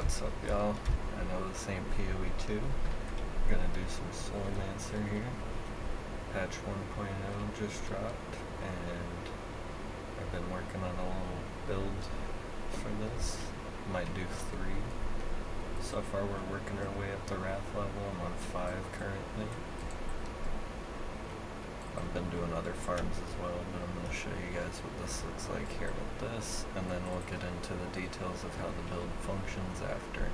What's up, y'all? I know this ain't PoE 2. Gonna do some Slormancer here. Patch 1.0 just dropped, and I've been working on a little build for this. Might do 3. So far we're working our way up the Wrath level. I'm on 5 currently. I've been doing other farms as well, but I'm going to show you guys what this looks like here with this, and then we'll get into the details of how the build functions after.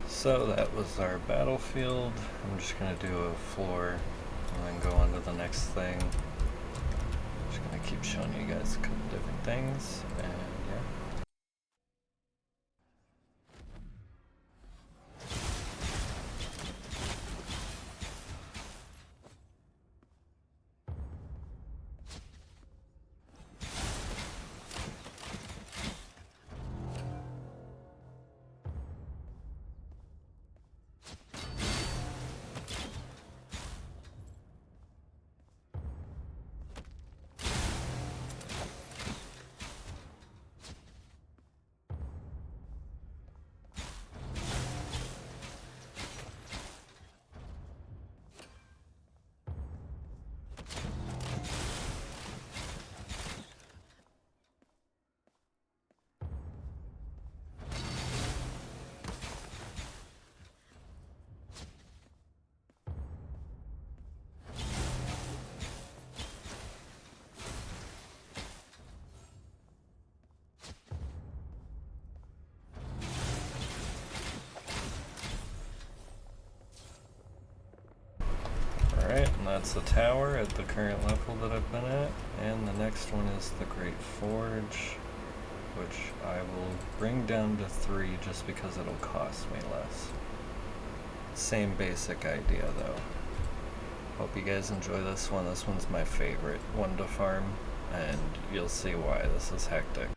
So that was our battlefield. I'm just going to do a floor and then go on to the next thing. I'm just going to keep showing you guys a couple different things, and yeah. Alright, and that's the tower at the current level that I've been at, and the next one is the Great Forge, which I will bring down to 3 just because it'll cost me less. Same basic idea though. Hope you guys enjoy this one. This one's my favorite one to farm, and you'll see why. This is hectic.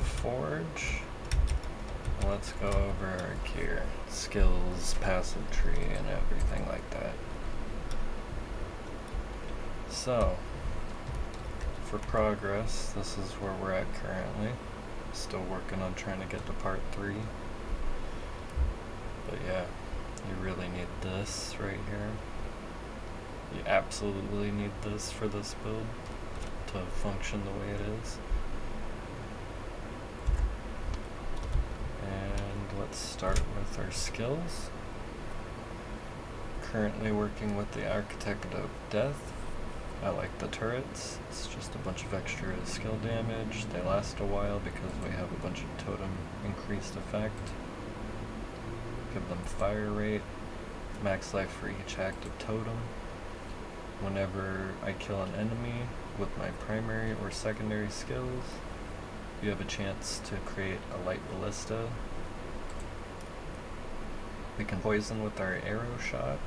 forge. Let's go over our gear, skills, passive tree, and everything like that. So, for progress, this is where we're at currently. Still working on trying to get to part 3. But yeah, you really need this right here. You absolutely need this for this build to function the way it is. And let's start with our skills. Currently working with the Architect of Death. I like the turrets. It's just a bunch of extra skill damage. They last a while because we have a bunch of totem increased effect. Give them fire rate, max life for each active totem. Whenever I kill an enemy with my primary or secondary skills, you have a chance to create a light ballista. We can poison with our arrow shot.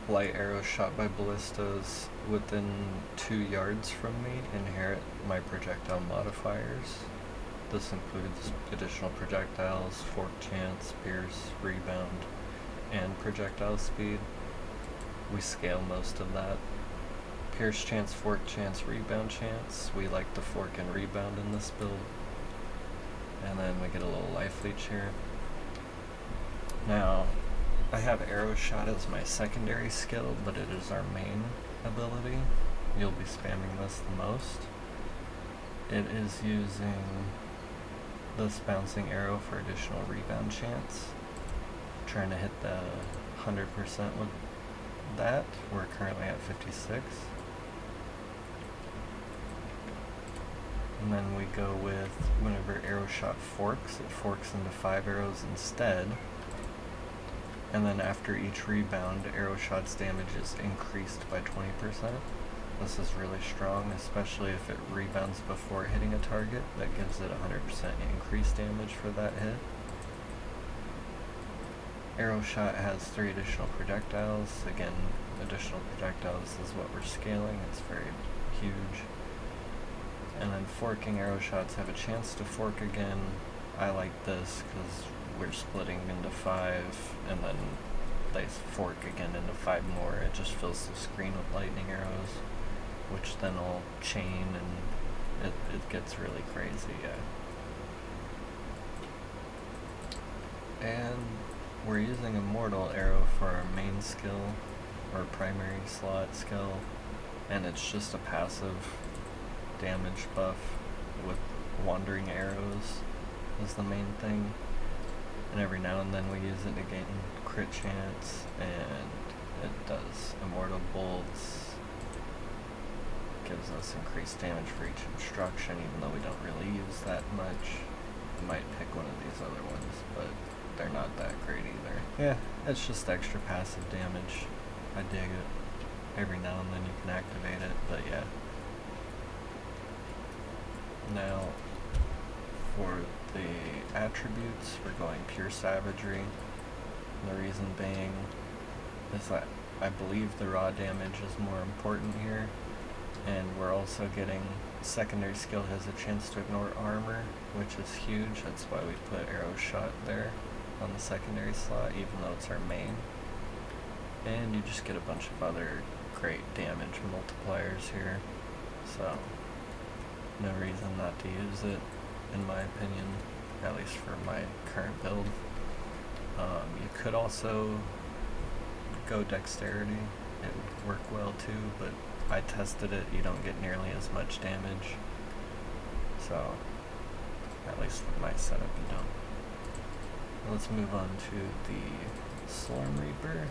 Light arrows shot by ballistas within 2 yards from me inherit my projectile modifiers. This includes additional projectiles, fork chance, pierce, rebound, and projectile speed. We scale most of that. Pierce chance, fork chance, rebound chance. We like the fork and rebound in this build. And then we get a little life leech here. Now, I have arrow shot as my secondary skill, but it is our main ability. You'll be spamming this the most. It is using this bouncing arrow for additional rebound chance. Trying to hit the 100% with that. We're currently at 56. And then we go with whenever arrow shot forks, it forks into 5 arrows instead. And then after each rebound, arrow shot's damage is increased by 20%. This is really strong, especially if it rebounds before hitting a target. That gives it 100% increased damage for that hit. Arrow shot has 3 additional projectiles. Again, additional projectiles is what we're scaling. It's very huge. And then forking arrow shots have a chance to fork again. I like this because we're splitting into 5, and then they fork again into 5 more. It just fills the screen with lightning arrows, which then will chain, and it gets really crazy, yeah. And we're using Immortal Arrow for our main skill, or primary slot skill, and it's just a passive damage buff with wandering arrows is the main thing. And every now and then we use it to gain crit chance, and it does immortal bolts. Gives us increased damage for each obstruction, even though we don't really use that much. We might pick one of these other ones, but they're not that great either. Yeah, it's just extra passive damage. I dig it. Every now and then you can activate it, but yeah. Now, for the attributes, we're going pure savagery. And the reason being is that I believe the raw damage is more important here, and we're also getting secondary skill has a chance to ignore armor, which is huge. That's why we put arrow shot there on the secondary slot, even though it's our main. And you just get a bunch of other great damage multipliers here, so no reason not to use it, in my opinion, at least for my current build. You could also go dexterity, it would work well too, but I tested it, you don't get nearly as much damage, so at least with my setup you don't. Let's move on to the Slorm Reaper.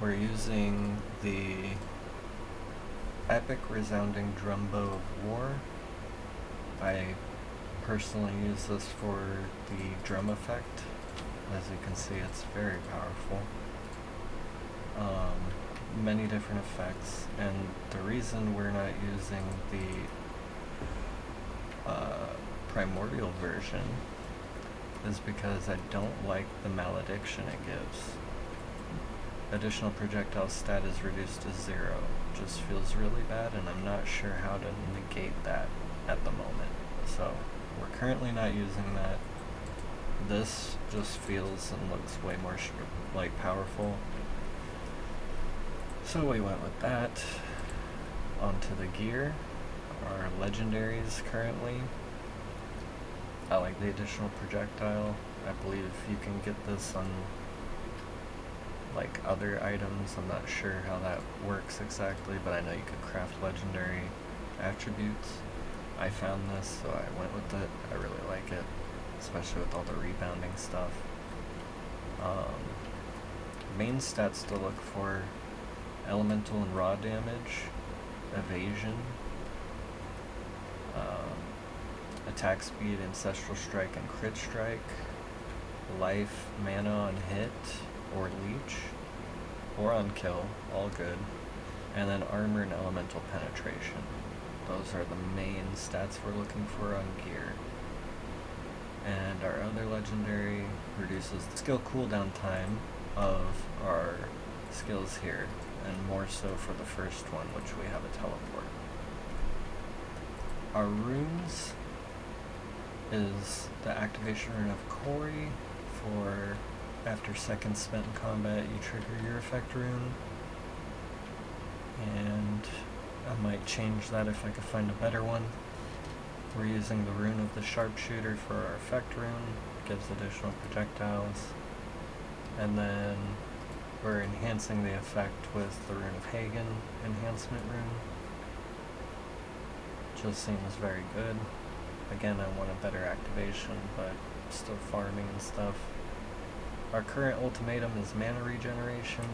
We're using the Epic Resounding Drumbow of War. I personally use this for the drum effect. As you can see, it's very powerful. Many different effects, and the reason we're not using the primordial version is because I don't like the malediction it gives. additional projectile stat is reduced to 0. Just feels really bad, and I'm not sure how to negate that at the moment. So we're currently not using that. This just feels and looks way more like powerful. So we went with that. Onto the gear. Our legendaries currently. I like the additional projectile. I believe you can get this on like other items. I'm not sure how that works exactly, but I know you could craft legendary attributes. I found this, so I went with it. I really like it, especially with all the rebounding stuff. Main stats to look for: elemental and raw damage, evasion, attack speed, ancestral strike and crit strike, life, mana on hit or leech, or on kill, all good, and then armor and elemental penetration. Those are the main stats we're looking for on gear. And our other legendary reduces the skill cooldown time of our skills here, and more so for the first one, which we have a teleport. Our runes is the activation rune of Kori. For after seconds spent in combat, you trigger your effect rune. And I might change that if I could find a better one. We're using the rune of the sharpshooter for our effect rune, gives additional projectiles. And then we're enhancing the effect with the rune of Hagen enhancement rune. Just seems very good. Again, I want a better activation, but still farming and stuff. Our current ultimatum is mana regeneration.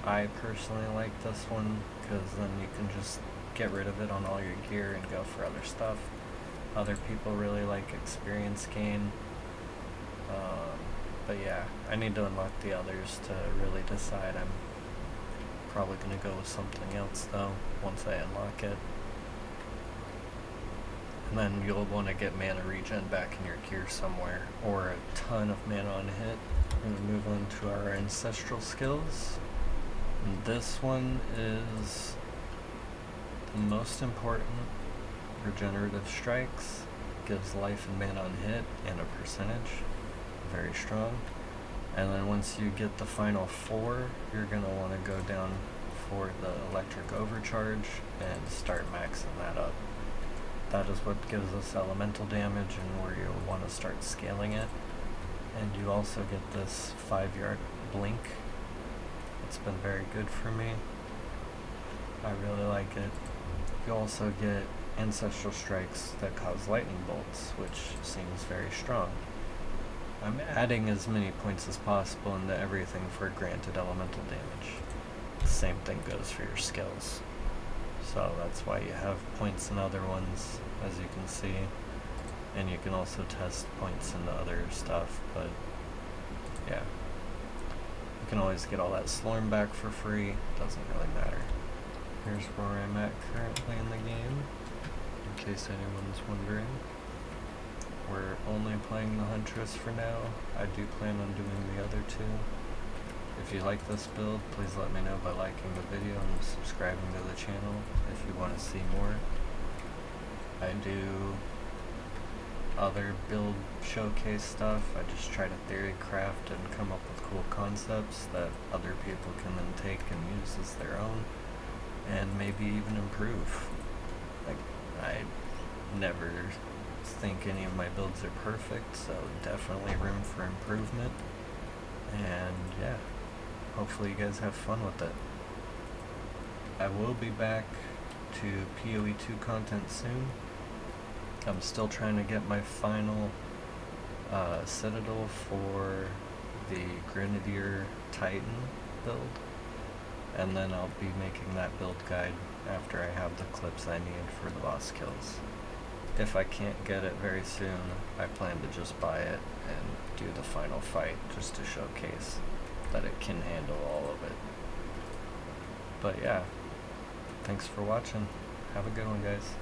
I personally like this one, because then you can just get rid of it on all your gear and go for other stuff. Other people really like experience gain. But yeah, I need to unlock the others to really decide. I'm probably going to go with something else though, once I unlock it. And then you'll want to get mana regen back in your gear somewhere, or a ton of mana on hit. We're going to move on to our ancestral skills. And this one is the most important. Regenerative strikes, gives life and mana on hit and a percentage. Very strong. And then once you get the final 4, you're going to want to go down for the electric overcharge and start maxing that up. That is what gives us elemental damage and where you'll want to start scaling it. And you also get this 5-yard blink. It's been very good for me. I really like it. You also get ancestral strikes that cause lightning bolts, which seems very strong. I'm adding as many points as possible into everything for granted elemental damage. The same thing goes for your skills. So that's why you have points in other ones, as you can see. And you can also test points into other stuff, but yeah. You can always get all that Slorm back for free, doesn't really matter. Here's where I'm at currently in the game, in case anyone's wondering. We're only playing the Huntress for now. I do plan on doing the other 2. If you like this build, please let me know by liking the video and subscribing to the channel if you want to see more. I do other build showcase stuff. I just try to theory craft and come up with cool concepts that other people can then take and use as their own, and maybe even improve. Like, I never think any of my builds are perfect, so definitely room for improvement. And yeah, hopefully you guys have fun with it. I will be back to PoE 2 content soon. I'm still trying to get my final citadel for the Grenadier Titan build, and then I'll be making that build guide after I have the clips I need for the boss kills. If I can't get it very soon, I plan to just buy it and do the final fight just to showcase that it can handle all of it. But yeah, thanks for watching. Have a good one, guys.